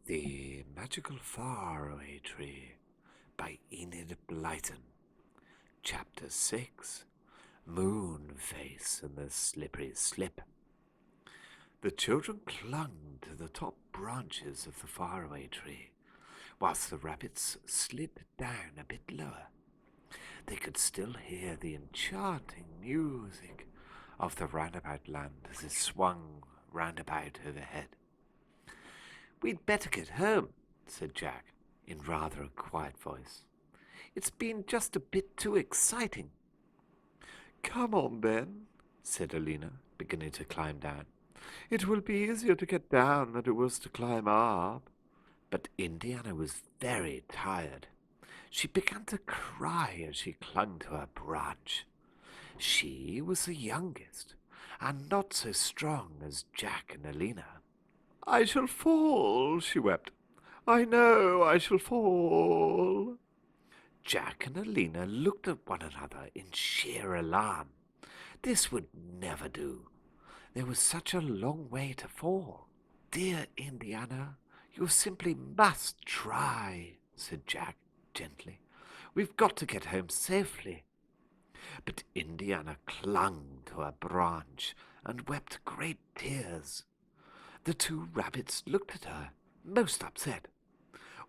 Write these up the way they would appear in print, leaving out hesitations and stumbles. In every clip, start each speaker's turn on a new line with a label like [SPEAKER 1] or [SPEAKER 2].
[SPEAKER 1] The Magical Faraway Tree by Enid Blyton. Chapter 6. Moonface and the Slippery Slip. The children clung to the top branches of the faraway tree, whilst the rabbits slid down a bit lower. They could still hear the enchanting music of the roundabout land as it swung roundabout overhead. "We'd better get home," said Jack, in rather a quiet voice. "It's been just a bit too exciting." "Come on, then," said Alina, beginning to climb down. "It will be easier to get down than it was to climb up." But Indiana was very tired. She began to cry as she clung to her branch. She was the youngest, and not so strong as Jack and Alina. "I shall fall," she wept. "I know I shall fall." Jack and Alina looked at one another in sheer alarm. This would never do. There was such a long way to fall. "Dear Indiana, you simply must try," said Jack gently. "We've got to get home safely." But Indiana clung to her branch and wept great tears. The two rabbits looked at her, most upset.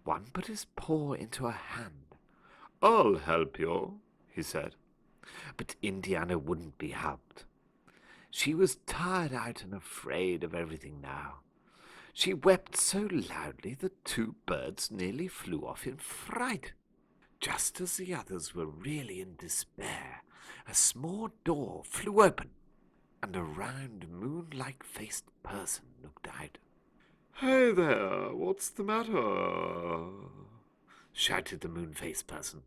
[SPEAKER 1] One put his paw into her hand. "I'll help you," he said. But Indiana wouldn't be helped. She was tired out and afraid of everything now. She wept so loudly that two birds nearly flew off in fright. Just as the others were really in despair, a small door flew open, and a round, moon-like-faced person looked out. "Hey there, what's the matter?" shouted the moon-faced person.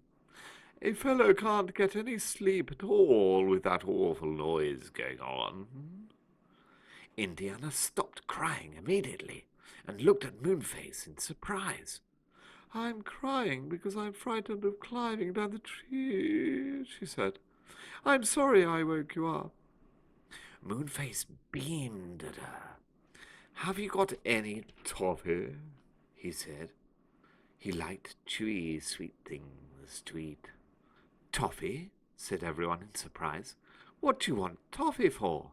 [SPEAKER 1] "A fellow can't get any sleep at all with that awful noise going on." Indiana stopped crying immediately and looked at Moonface in surprise. "I'm crying because I'm frightened of climbing down the tree," she said. "I'm sorry I woke you up." Moonface beamed at her. "Have you got any toffee?" he said. He liked chewy, sweet things to eat. "Toffee?" said everyone in surprise. "What do you want toffee for?"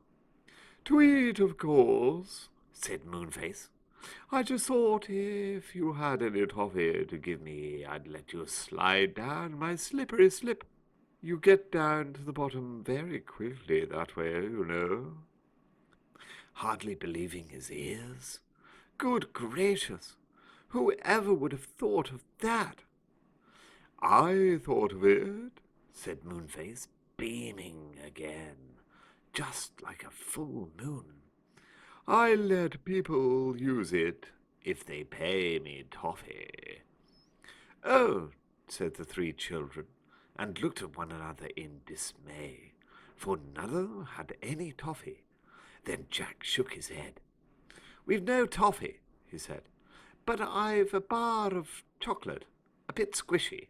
[SPEAKER 1] "To eat, of course," said Moonface. "I just thought if you had any toffee to give me, I'd let you slide down my slippery slip. You get down to the bottom very quickly that way, you know." Hardly believing his ears. Good gracious! Whoever would have thought of that? "I thought of it," said Moonface, beaming again, just like a full moon. "I let people use it if they pay me toffee." "Oh," said the three children, and looked at one another in dismay, for none of them had any toffee. Then Jack shook his head. "We've no toffee," he said, "but I've a bar of chocolate, a bit squishy,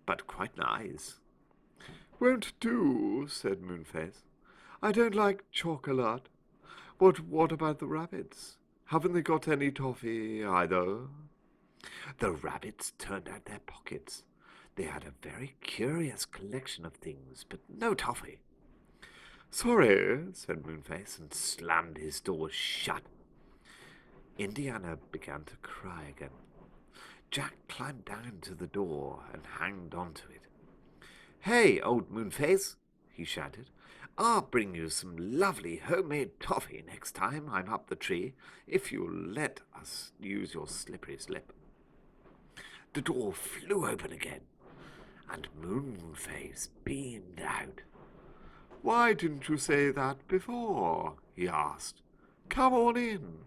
[SPEAKER 1] but quite nice." "Won't do," said Moonface. "I don't like chocolate. What about the rabbits? Haven't they got any toffee either?" The rabbits turned out their pockets. They had a very curious collection of things, but no toffee. "Sorry," said Moonface, and slammed his door shut. Indiana began to cry again. Jack climbed down to the door and hanged onto it. "Hey, old Moonface," he shouted, "I'll bring you some lovely homemade toffee next time I'm up the tree, if you'll let us use your slippery slip." The door flew open again, and Moonface beamed out. "Why didn't you say that before?" he asked. "Come on in."